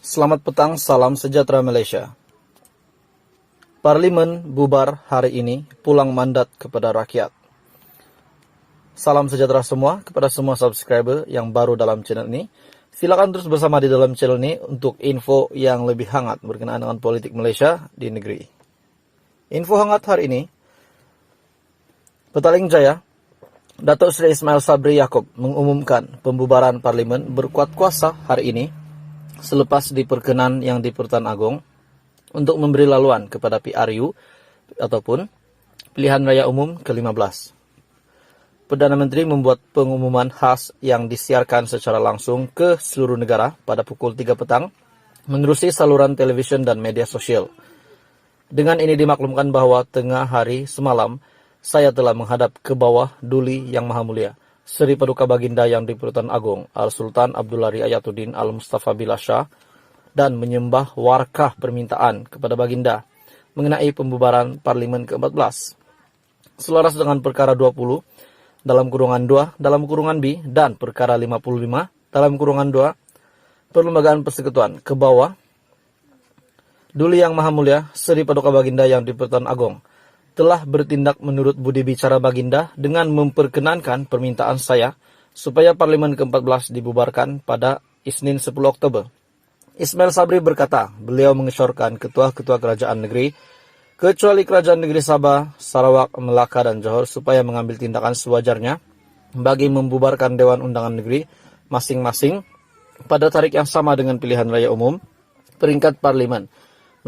Selamat petang, salam sejahtera Malaysia. Parlimen bubar hari ini, pulang mandat kepada rakyat. Salam sejahtera semua kepada semua subscriber yang baru dalam channel ini. Silakan terus bersama di dalam channel ini untuk info yang lebih hangat berkenaan dengan politik Malaysia di negeri. Info hangat hari ini, Petaling Jaya, Datuk Seri Ismail Sabri Yaakob mengumumkan pembubaran Parlimen berkuat kuasa hari ini selepas diperkenan yang di Pertuan Agong untuk memberi laluan kepada PRU ataupun Pilihan Raya Umum ke-15. Perdana Menteri membuat pengumuman khas yang disiarkan secara langsung ke seluruh negara pada pukul 3 petang menerusi saluran televisyen dan media sosial. Dengan ini dimaklumkan bahwa tengah hari semalam saya telah menghadap ke bawah Duli Yang Maha Mulia Seri Paduka Baginda yang di Pertuan Agong Al-Sultan Abdullari Ayatuddin Al-Mustafa Billah Shah dan menyembah warkah permintaan kepada Baginda mengenai pembubaran Parlimen ke-14. Selaras dengan perkara 20 dalam kurungan 2 dalam kurungan B dan perkara 55 dalam kurungan 2 Perlembagaan Persekutuan ke bawah Duli Yang Maha Mulia Seri Paduka Baginda yang di Pertuan Agong telah bertindak menurut budi bicara Baginda dengan memperkenankan permintaan saya supaya Parlimen ke-14 dibubarkan pada Isnin 10 Oktober. Ismail Sabri berkata, beliau mengesyorkan ketua-ketua kerajaan negeri, kecuali kerajaan negeri Sabah, Sarawak, Melaka, dan Johor supaya mengambil tindakan sewajarnya bagi membubarkan Dewan Undangan Negeri masing-masing pada tarik yang sama dengan pilihan raya umum peringkat Parlimen.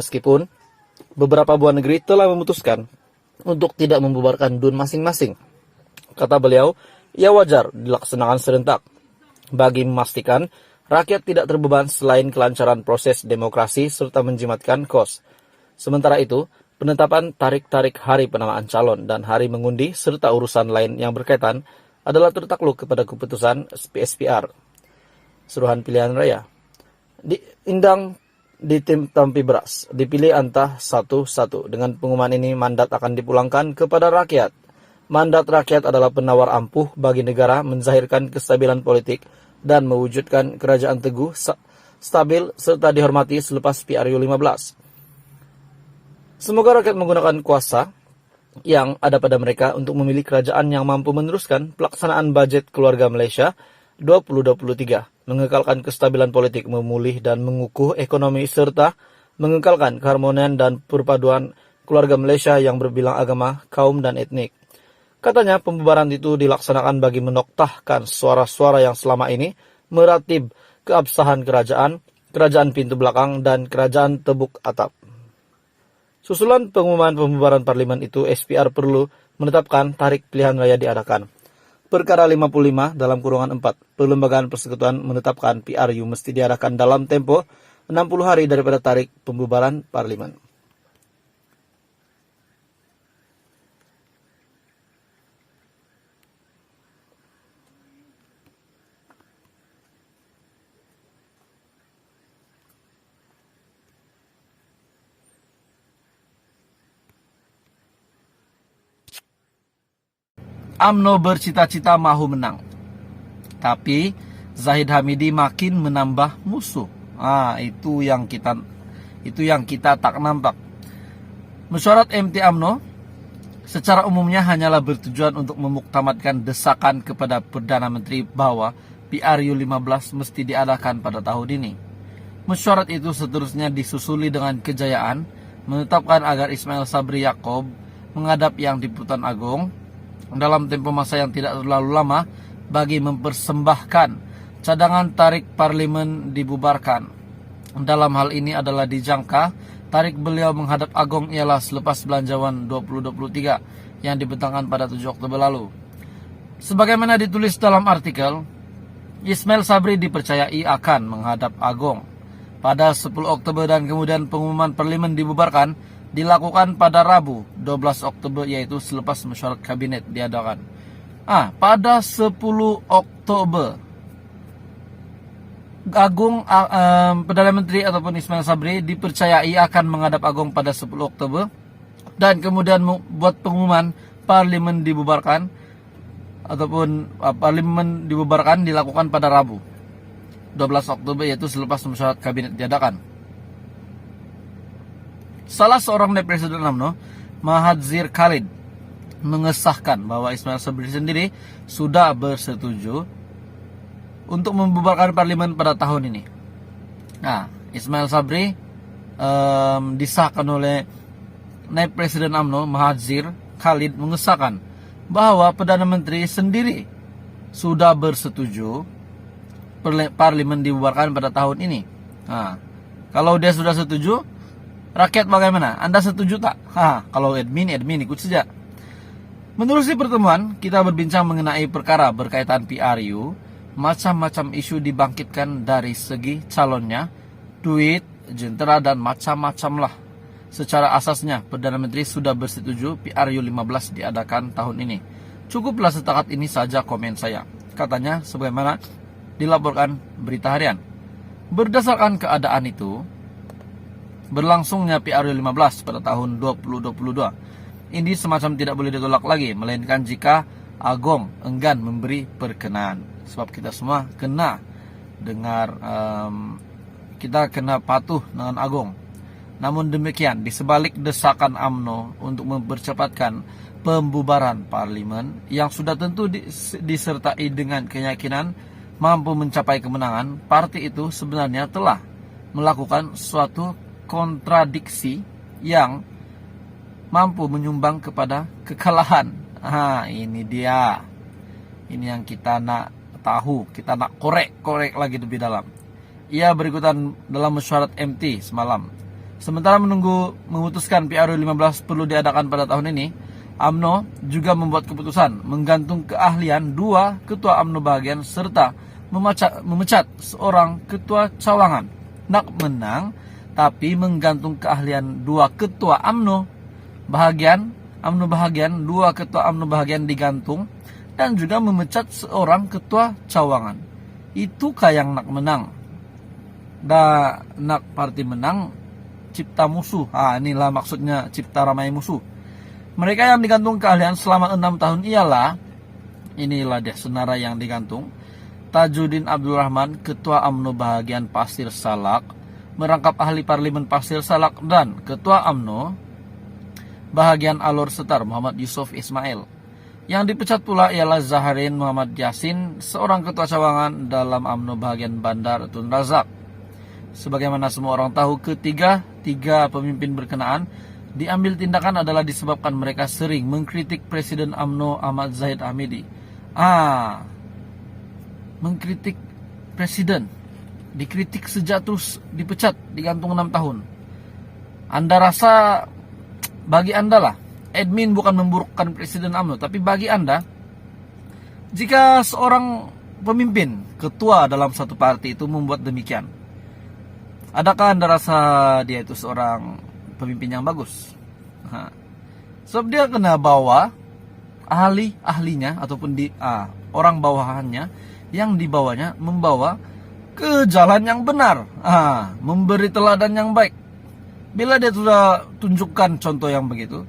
Meskipun beberapa buah negeri telah memutuskan untuk tidak membubarkan DUN masing-masing. Kata beliau, ia wajar dilaksanakan serentak bagi memastikan rakyat tidak terbeban selain kelancaran proses demokrasi serta menjimatkan kos. Sementara itu, penetapan tarik-tarik hari penamaan calon dan hari mengundi serta urusan lain yang berkaitan adalah tertakluk kepada keputusan PSPR, Suruhan Pilihan Raya. Diindang di tim Tampi Beras, dipilih antah satu-satu. Dengan pengumuman ini, mandat akan dipulangkan kepada rakyat. Mandat rakyat adalah penawar ampuh bagi negara menzahirkan kestabilan politik dan mewujudkan kerajaan teguh, stabil, serta dihormati selepas PRU 15. Semoga rakyat menggunakan kuasa yang ada pada mereka untuk memilih kerajaan yang mampu meneruskan pelaksanaan bajet keluarga Malaysia 2023, mengekalkan kestabilan politik, memulih dan mengukuh ekonomi, serta mengekalkan keharmonian dan perpaduan keluarga Malaysia yang berbilang agama, kaum, dan etnik. Katanya, pembubaran itu dilaksanakan bagi menoktahkan suara-suara yang selama ini meratib keabsahan kerajaan, kerajaan pintu belakang, dan kerajaan tebuk atap. Susulan pengumuman pembubaran Parlimen itu, SPR perlu menetapkan tarik pilihan raya diadakan. Perkara 55 dalam kurungan 4, Perlembagaan Persekutuan menetapkan PRU mesti diadakan dalam tempo 60 hari daripada tarik pembubaran Parlimen. UMNO bercita-cita mahu menang, tapi Zahid Hamidi makin menambah musuh. Itu yang kita tak nampak. Mesyuarat MT UMNO secara umumnya hanyalah bertujuan untuk memuktamadkan desakan kepada Perdana Menteri bahwa PRU 15 mesti diadakan pada tahun ini. Mesyuarat itu seterusnya disusuli dengan kejayaan menetapkan agar Ismail Sabri Yaakob menghadap yang di Pertuan Agong dalam tempo masa yang tidak terlalu lama bagi mempersembahkan cadangan tarik Parlimen dibubarkan. Dalam hal ini adalah dijangka tarik beliau menghadap Agong ialah selepas belanjawan 2023 yang dibentangkan pada 7 Oktober lalu. Sebagaimana ditulis dalam artikel, Ismail Sabri dipercayai akan menghadap Agong pada 10 Oktober dan kemudian pengumuman Parlimen dibubarkan dilakukan pada Rabu 12 Oktober, yaitu selepas mesyuarat kabinet diadakan. Pada 10 Oktober Perdana Menteri ataupun Ismail Sabri dipercayai akan menghadap Agong pada 10 Oktober dan kemudian membuat pengumuman Parlimen dibubarkan ataupun Parlimen dibubarkan dilakukan pada Rabu. 12 Oktober, yaitu selepas musyawarah kabinet diadakan. Salah seorang naib Presiden UMNO, Mahathir Khalid, mengesahkan bahwa Ismail Sabri sendiri sudah bersetuju untuk membubarkan parlimen pada tahun ini. Nah, Ismail Sabri disahkan oleh naib Presiden UMNO, Mahathir Khalid, mengesahkan bahwa Perdana Menteri sendiri sudah bersetuju parlimen dibubarkan pada tahun ini. Nah, kalau dia sudah setuju, rakyat bagaimana? Anda setuju tak? Kalau admin ikut saja. Menerusi pertemuan, kita berbincang mengenai perkara berkaitan PRU. Macam-macam isu dibangkitkan dari segi calonnya, duit, jentera, dan macam-macam lah. Secara asasnya, Perdana Menteri sudah bersetuju PRU 15 diadakan tahun ini. Cukuplah setakat ini saja komen saya, katanya sebagaimana dilaporkan Berita Harian. Berdasarkan keadaan itu, berlangsungnya PRU 15 pada tahun 2022 ini semacam tidak boleh ditolak lagi, melainkan jika Agong enggan memberi perkenan. Sebab kita semua kena dengar, kita kena patuh dengan Agong. Namun demikian, di sebalik desakan UMNO untuk mempercepatkan pembubaran parlimen yang sudah tentu disertai dengan keyakinan mampu mencapai kemenangan, partai itu sebenarnya telah melakukan suatu kontradiksi yang mampu menyumbang kepada kekalahan. Ini dia. Ini yang kita nak tahu, kita nak korek lagi lebih dalam. Ia berikutan dalam mesyuarat MT semalam. Sementara menunggu memutuskan PRU 15 perlu diadakan pada tahun ini, UMNO juga membuat keputusan menggantung keahlian 2 ketua UMNO bahagian serta memecat seorang ketua cawangan. Nak menang, tapi menggantung keahlian 2 ketua UMNO bahagian, 2 ketua UMNO bahagian digantung, dan juga memecat seorang ketua cawangan. Itu yang nak menang. Dan nak parti menang, cipta musuh. Inilah maksudnya cipta ramai musuh. Mereka yang digantung keahlian selama 6 tahun ialah, inilah dia senara yang digantung. Tajuddin Abdul Rahman, Ketua UMNO bahagian Pasir Salak, merangkap ahli parlimen Pasir Salak, dan Ketua UMNO bahagian Alor Setar, Muhammad Yusuf Ismail. Yang dipecat pula ialah Zaharin Muhammad Yasin, seorang ketua cawangan dalam UMNO bahagian Bandar Tun Razak. Sebagaimana semua orang tahu, tiga pemimpin berkenaan diambil tindakan adalah disebabkan mereka sering mengkritik Presiden UMNO Ahmad Zahid Hamidi. Mengkritik Presiden, dikritik sejak terus dipecat, digantung 6 tahun. Anda rasa, bagi Anda lah, admin bukan memburukkan Presiden UMNO, tapi bagi Anda, jika seorang pemimpin, ketua dalam satu parti itu membuat demikian, adakah Anda rasa dia itu seorang pemimpin yang bagus? Sebab dia kena bawa ahlinya ataupun orang bawahannya yang dibawanya membawa ke jalan yang benar, memberi teladan yang baik. Bila dia sudah tunjukkan contoh yang begitu,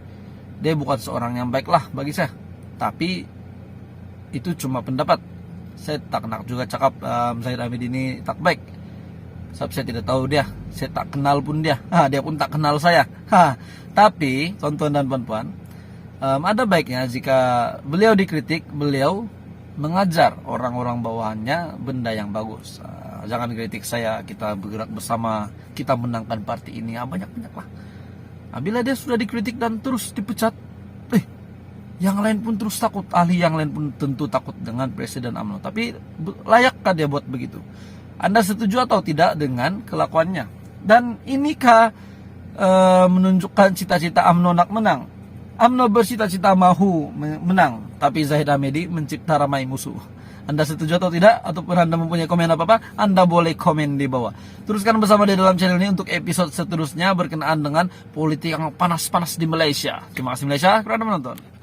dia bukan seorang yang baik lah bagi saya. Tapi itu cuma pendapat. Saya tak nak juga cakap Zahid Hamidi ini tak baik. Sebab saya tidak tahu dia, saya tak kenal pun dia, dia pun tak kenal saya. Tapi tonton dan puan-puan, ada baiknya jika beliau dikritik, beliau mengajar orang-orang bawahannya benda yang bagus. Jangan kritik saya, kita bergerak bersama, kita menangkan parti ini, banyak-banyak lah. Bila dia sudah dikritik dan terus dipecat, yang lain pun terus takut, ahli yang lain pun tentu takut dengan Presiden UMNO. Tapi layakkah dia buat begitu? Anda setuju atau tidak dengan kelakuannya? Dan inikah menunjukkan cita-cita UMNO nak menang? UMNO bercita-cita mahu menang, tapi Zahid Hamidi mencipta ramai musuh. Anda setuju atau tidak? Ataupun Anda mempunyai komen apa-apa, Anda boleh komen di bawah. Teruskan bersama di dalam channel ini untuk episode seterusnya berkenaan dengan politik yang panas-panas di Malaysia. Terima kasih Malaysia kerana menonton.